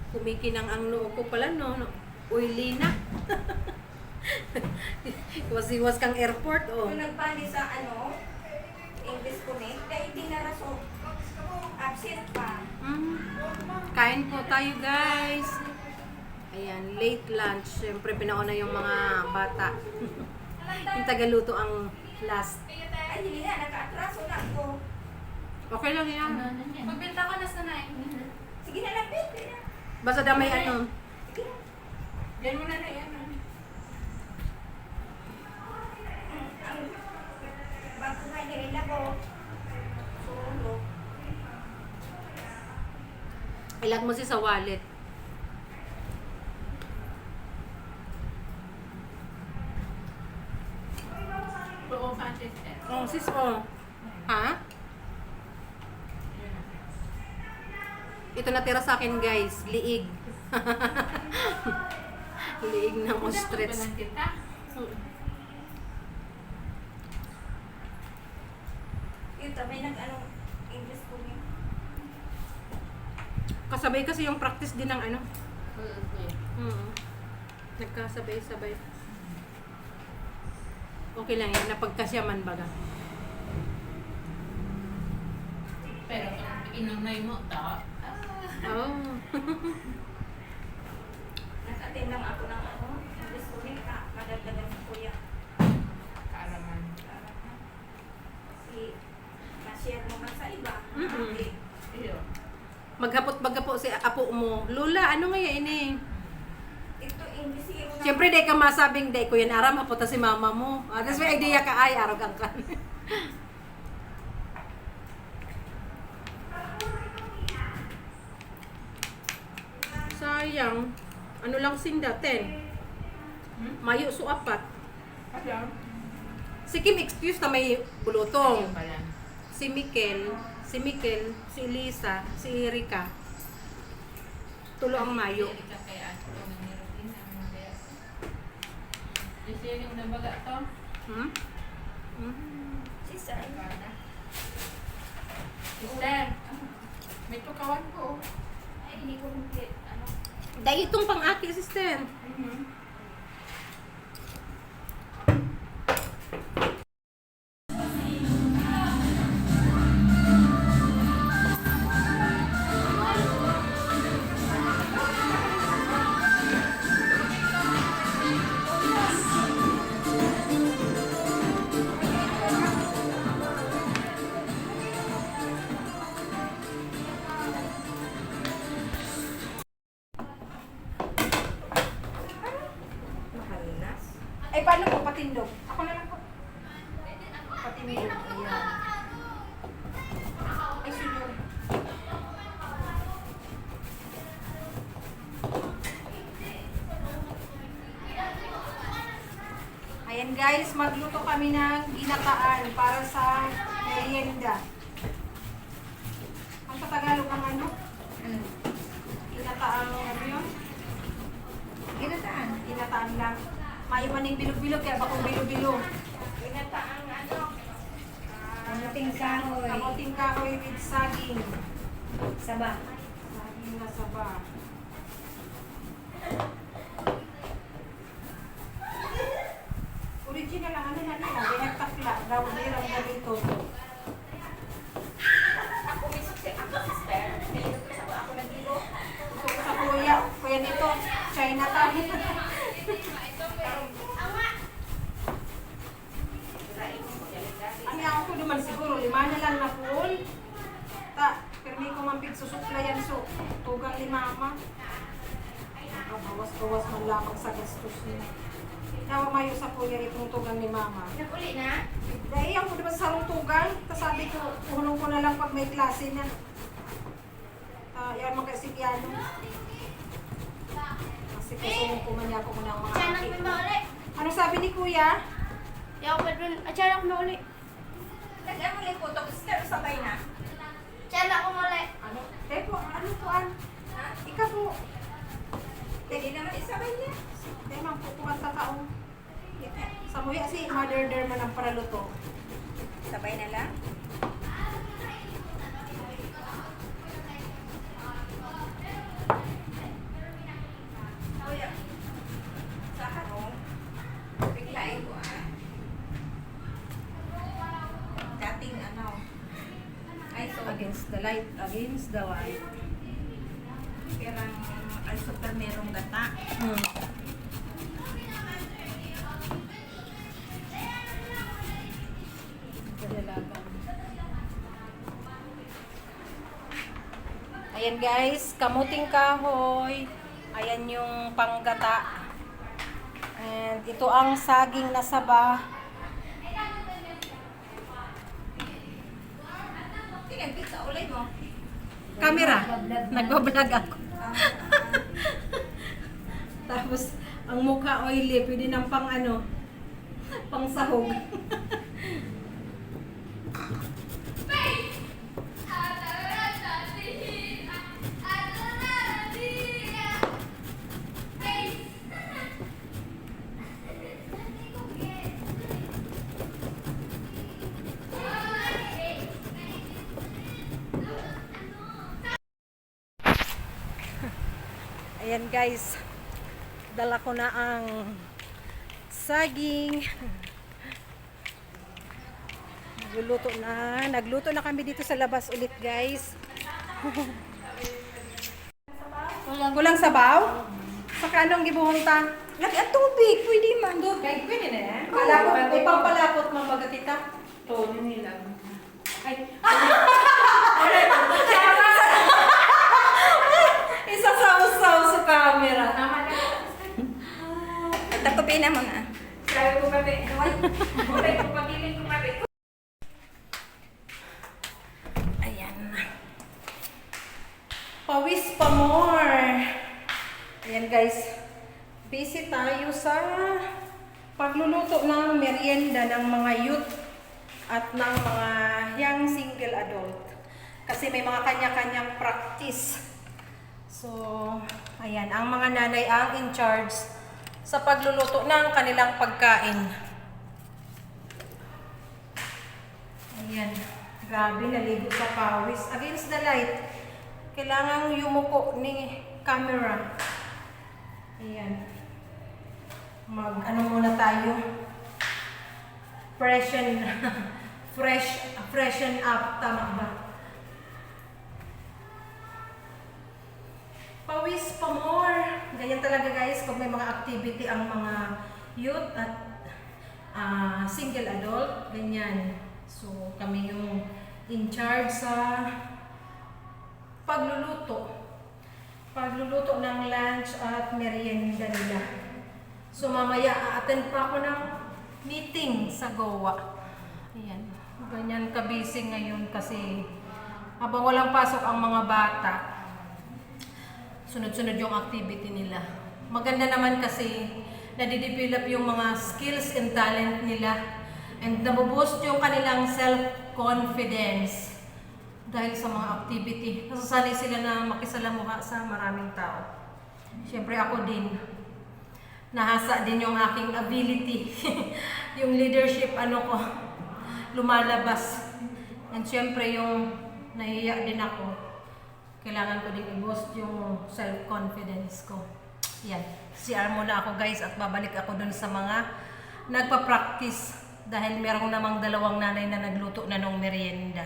Kumikinang ang noo ko pala, no? Oily na. Iwas-iwas kang airport, oh. Kung nagbali sa English Connect, dahil hindi na raso. Absent pa. Kain po tayo, guys. Ayan, late lunch. Siyempre, pinauna yung mga bata. Yung tagaluto ang last. Ay, hindi na. Naka-atraso na ako. Okay lang yan. Magbenta ka na sa nain. Sige na lang, babe. Basta damay ano. Sige na. Diyan mo na na yan. Bago nga nila ako. Solo. Ilag mo si sa wallet. Oo, Francis. Oh, sis, oh. Ha? Ito natira sa akin, guys. Liig. Liig ng ostrich. Ito, may English Connect. Kasabay kasi yung practice din ng ano. Nagkasabay-sabay. Okay lang yan. Napagkasyaman baga. Pero kung inamay mo, ta. Oh. Nag-attend lang ako ng English Connect. Madagdagan si Kuya. Kaalaman. Si ma-share mo man sa iba. Mm-mm. Okay. Iyo. Maghapot-baghapo si apo mo. Lola, ano nga yan eh? Ito, English hero na. Siyempre, day ka masabing, day ko yan aram, apo ta si mama mo. Tapos may idea ka, ay, arog ang kan. Sayang. Ano lang sinda? 10. Mayo so 4. Ano? Si Kim excuse na may bulutong. Ayun pala. Si Mikel, si Elisa, si Erika. Tulo ang Mayo. Erika kaya ato ng nirutin ang mga Kasi yung nabaga to. Hmm? Si Sir. Sister, may tukawan ko. Ay, hindi ko complete. Dahil itong pang-aki, sister. Mahalnas. Ay, paano po patindog? Ako na lang po. Patindog. Ayan. Ay, sunod. Ayan guys, magluto kami ng ginataan para sa merienda. Ang Tagalog ng ano? Ginataan, ano yun? Ginataan. Ginataan lang. Mayo maning bilog-bilog, kaya bakong bilog-bilog. Ginataang Kamuting kahoy. Kamuting kahoy with saging. Saba. Saging na saba. Original ang ano na nila, binagtakla, rawdirang ganito. Ako may susi. Ako sister. Dito ko sa ako nag-ilo. Ito ko sa kuya nito, Chinatown. Ang ako naman siguro, 5 na lang na pool. Pero may kumampig susuplayan so, tugang 5 ma. Bawas-bawas man lamang sa gastos niya. Nawa mayo sa kuya itong tugang ni mama. Nag-uli na? Dahil ako diba sa sarong tugang, tapos sabi ko, puhulong ko na lang pag may klase na. Yan mga si piano. Kasi kusulong ko man ako muna ang mga Tiyan akit ang ko. mauli. Ano sabi ni kuya? Yaw pa dun. Tiyan ako mauli. Lagyan mo lang po ito. Sister, sabay na. Tiyan ako mauli. Ano? Tepo, ano po an? Ha? Ika po. Hindi naman isabay niya. Teman po kuhan sa taong. Sa muya si mother man ang paraluto. Sabay na lang. Against the light. Against the light. Pirang ay super merong gata. Hmm. Kadalagan. Ayan guys, kamuting kahoy. Ayan yung panggata. And ito ang saging na saba. Pinagkita ulay mo. Camera. Nagbablog ako. Tapos, ang mukha oily. Pwede ng pang ano, pang sahog. Ayan guys, dala ko na ang saging. Nagluto na kami dito sa labas ulit guys. Kulang sabaw? Saka anong gibuhong ta? Lagyan tubig, pwede man. Kahit pwede na yan. Palapot, ipapalapot mga tita. Tono nila. Ay, isa sa sa camera. Takopi na mga. Sabi ko kami, wala ko pagilin ko kami. Ayan. Pawis pa more. Ayan guys. Busy tayo sa pagluluto ng merienda ng mga youth at ng mga young single adult. Kasi may mga kanya-kanyang practice. So, ayan. Ang mga nanay ang in charge sa pagluluto ng kanilang pagkain. Ayan. Grabe, naligo sa pawis. Against the light. Kailangang yumuko ni camera. Ayan. Ano muna tayo. Freshen up. Tama ba? Pawis pa more. Ganyan talaga guys pag may mga activity ang mga youth at single adult. Ganyan. So kami yung in charge sa pagluluto. Pagluluto ng lunch at merienda nila. So mamaya a-attend pa ako ng meeting sa Goa. Ayan. Ganyan kabisi ngayon kasi habang walang pasok ang mga bata, sunod-sunod yung activity nila. Maganda naman kasi nadidevelop yung mga skills and talent nila and nabuboost yung kanilang self-confidence dahil sa mga activity. Nasasanay sila na makisalamuha sa maraming tao. Siyempre ako din. Nahasa din yung aking ability. Yung leadership ko, lumalabas. And siyempre yung nahiya din ako. Kailangan ko din i-boost yung self-confidence ko. Yan. CR muna ako guys at babalik ako dun sa mga nagpa-practice dahil merong namang dalawang nanay na nagluto na ng merienda.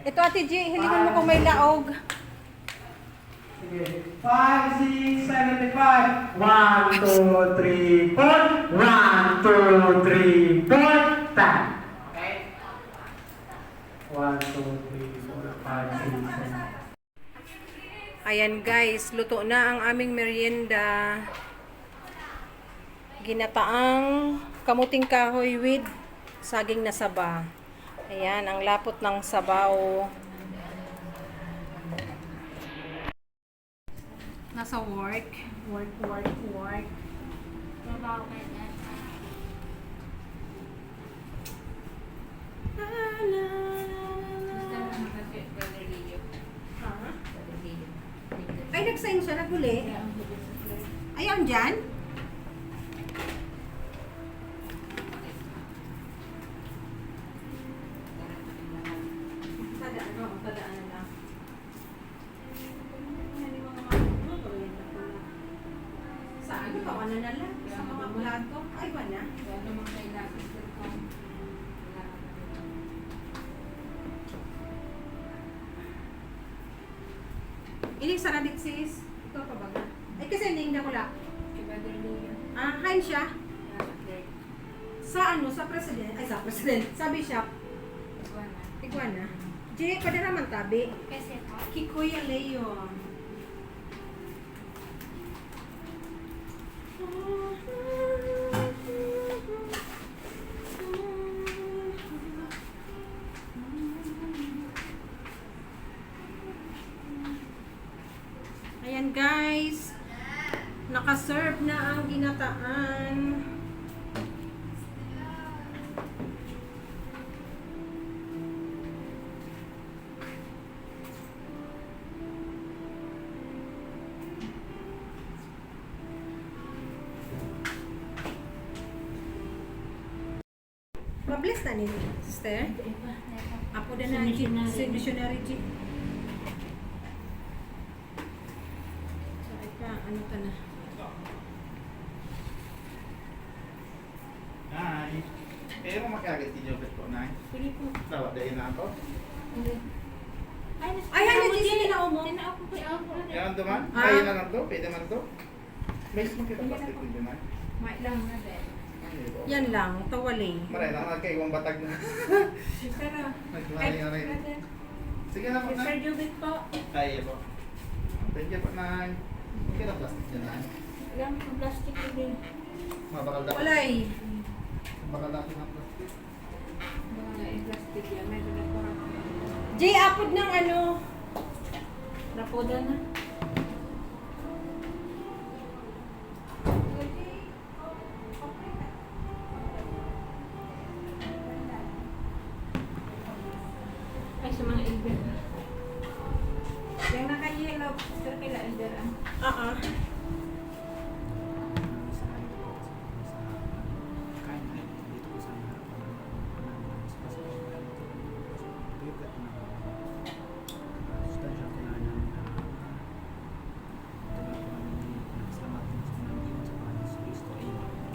Ito Ate G, hilingan mo kung may laog. Sige. 5, 6, 7, 5. 1, 2, 3, 4. 1, 2, 3, 4. Time. Okay? 1, 2, 3, 4, 5, 6, 7. Ayan guys, luto na ang aming merienda. Ginataang kamuting kahoy with saging na saba. Ayan, ang lapot ng sabaw. Nasa work. Work. Trabaho kayo na. Ay, nag-sign siya, naguli. Ayan dyan. Tadaan na lang. Saan? Ito, ano na lang? Sa mga plato. Ay, wala. Ini sa radit sis. Ito pa baga. Ay kasi hindi na kula. Hain siya. Sa ano, sa president, ay sa president, sa bishop. Iguana. J, padara man tabi. Kasi po. Kikuya Leon. Ayan guys, nakaserve na ang ginataan. Mabilis na ni sister. Apo na na si missionary G. Sorry pa, ano ka na? Nay. Kaya mo makakagit si Jobet po, Nay. Sige po. Lawat dahil na ako. Ay, ano G na mo? Tinaapo ko yung ako. Yan naman. Ah. Kaya na lang to. Pwede man to. May makita plastic din, Nay. May lang na din. Yan lang, tawali. Maray na nagkaibang batag na. Pero, Nagmaring na rin. Sige na po, Nay. Sir Judith po. Kaya po. Thank you po, Nay. Okay na plastic dyan, Nay. Alam ko plastic din. Mabakal dati. Walay. Mabakal dati ng plastic. Mga plastic yan. Medyo na po. J, apod ng ano? Rapoda na. Ay, sa mga elder. Yung naka-yellow, sir, kila elder ah.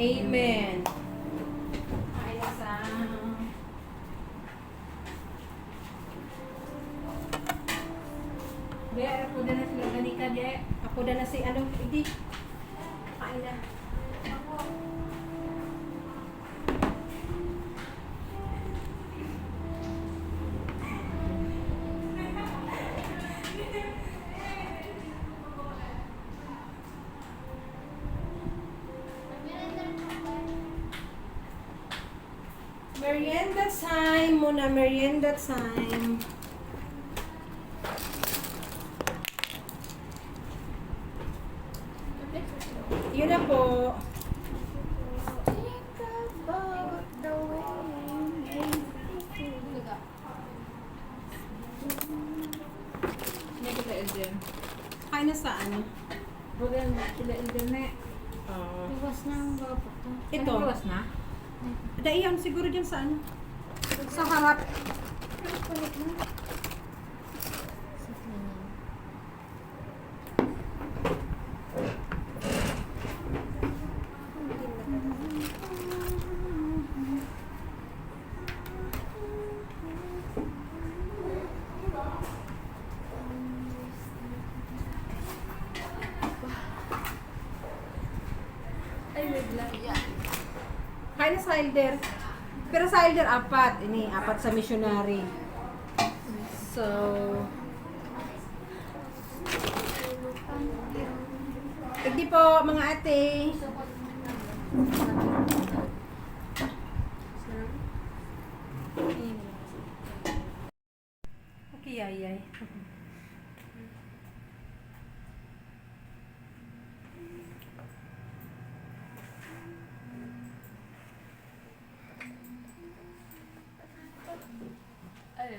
Amen. Ay, sa... Be, rapoda na sila ganika, de. Ako na si ano, hindi. Kain na. Merienda time muna, merienda time. Yun na po. Hindi kita elder. Kain na sa ano? Bugan, sila elder na. Ah. Iwas na ang bapo ko. Ito. Iwas na? Daiyan siguro dyan sa ano? Sa harap. Kulit na. Ay, may black. Kain na sa elder. Pero sa elder, apat. Ini, apat sa missionary. So, hindi po mga ate. Okay, yay. Ay,